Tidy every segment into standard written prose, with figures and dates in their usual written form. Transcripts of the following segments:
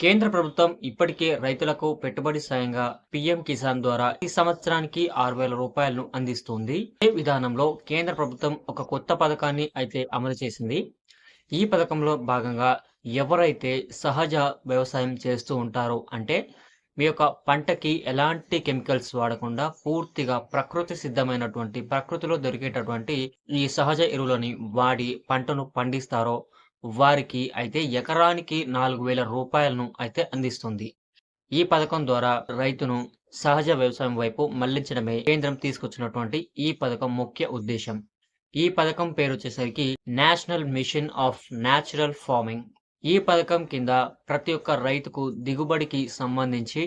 కేంద్ర ప్రభుత్వం ఇప్పటికే రైతులకు పెట్టుబడి సాయంగా పీఎం కిసాన్ ద్వారా ఈ సంవత్సరానికి రూ. 6,000 అందిస్తుంది. ఈ విధానంలో కేంద్ర ప్రభుత్వం ఒక కొత్త పథకాన్ని అయితే అమలు చేసింది. ఈ పథకంలో భాగంగా ఎవరైతే సహజ వ్యవసాయం చేస్తూ ఉంటారో అంటే మీ యొక్క పంటకి ఎలాంటి కెమికల్స్ వాడకుండా పూర్తిగా ప్రకృతి సిద్ధమైనటువంటి ప్రకృతిలో దొరికేటటువంటి ఈ సహజ ఎరువులని వాడి పంటను పండిస్తారో వారికి అయితే ఎకరానికి రూ. 4,000 అయితే అందిస్తుంది. ఈ పథకం ద్వారా రైతును సహజ వ్యవసాయం వైపు మళ్లించడమే కేంద్రం తీసుకొచ్చినటువంటి ఈ పథకం ముఖ్య ఉద్దేశం. ఈ పథకం పేరొచ్చేసరికి national mission of natural farming. ఈ పథకం కింద ప్రతి ఒక్క రైతుకు దిగుబడికి సంబంధించి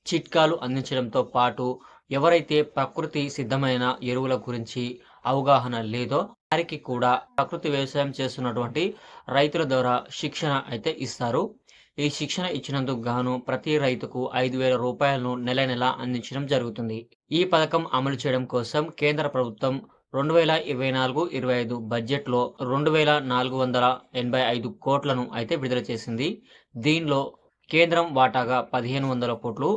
చిట్కాలు అందించడంతో పాటు ఎవరైతే ప్రకృతి సిద్ధమైన ఎరువుల గురించి అవగాహన లేదో వారికి కూడా ప్రకృతి వ్యవసాయం చేస్తున్నటువంటి రైతుల ద్వారా శిక్షణ అయితే ఇస్తారు. ఈ శిక్షణ ఇచ్చినందుకు గాను ప్రతి రైతుకు రూ. 5,000 నెల నెల అందించడం జరుగుతుంది. ఈ పథకం అమలు చేయడం కోసం కేంద్ర ప్రభుత్వం 2024-25 బడ్జెట్‌లో 2,485 కోట్లను అయితే విడుదల చేసింది. దీనిలో కేంద్రం వాటాగా 1,500 కోట్లు,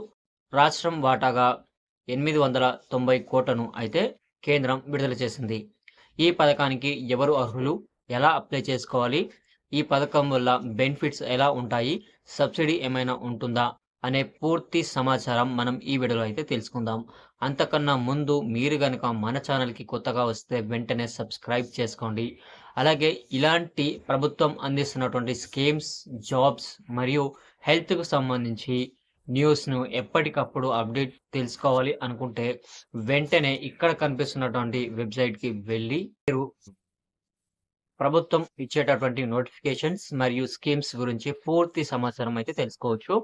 రాష్ట్రం వాటాగా 890 కోట్లను అయితే కేంద్రం విడుదల చేసింది. ఈ పథకానికి ఎవరు అర్హులు? ఎలా అప్లై చేసుకోవాలి? ఈ పథకం వల్ల బెనిఫిట్స్ ఎలా ఉంటాయి? సబ్సిడీ ఏమైనా ఉంటుందా? అనే పూర్తి సమాచారం మనం ఈ వీడియోలో అయితే తెలుసుకుందాం. అంతకన్నా ముందు మీరు గనుక మన ఛానల్‌కి కొత్తగా వస్తే వెంటనే సబ్స్క్రైబ్ చేసుకోండి. అలాగే ఇలాంటి ప్రభుత్వం అందిస్తున్నటువంటి స్కీమ్స్, జాబ్స్ మరియు హెల్త్‌కు సంబంధించి న్యూస్‌ను ఎప్పటికప్పుడు అప్డేట్ తెలుసుకోవాలి అనుకుంటే వెంటనే ఇక్కడ కనిపిస్తున్నటువంటి వెబ్‌సైట్‌కి వెళ్ళి మీరు ప్రభుత్వం ఇచ్చేటటువంటి నోటిఫికేషన్స్ మరియు స్కీమ్స్ గురించి పూర్తి సమాచారం అయితే తెలుసుకోవచ్చు.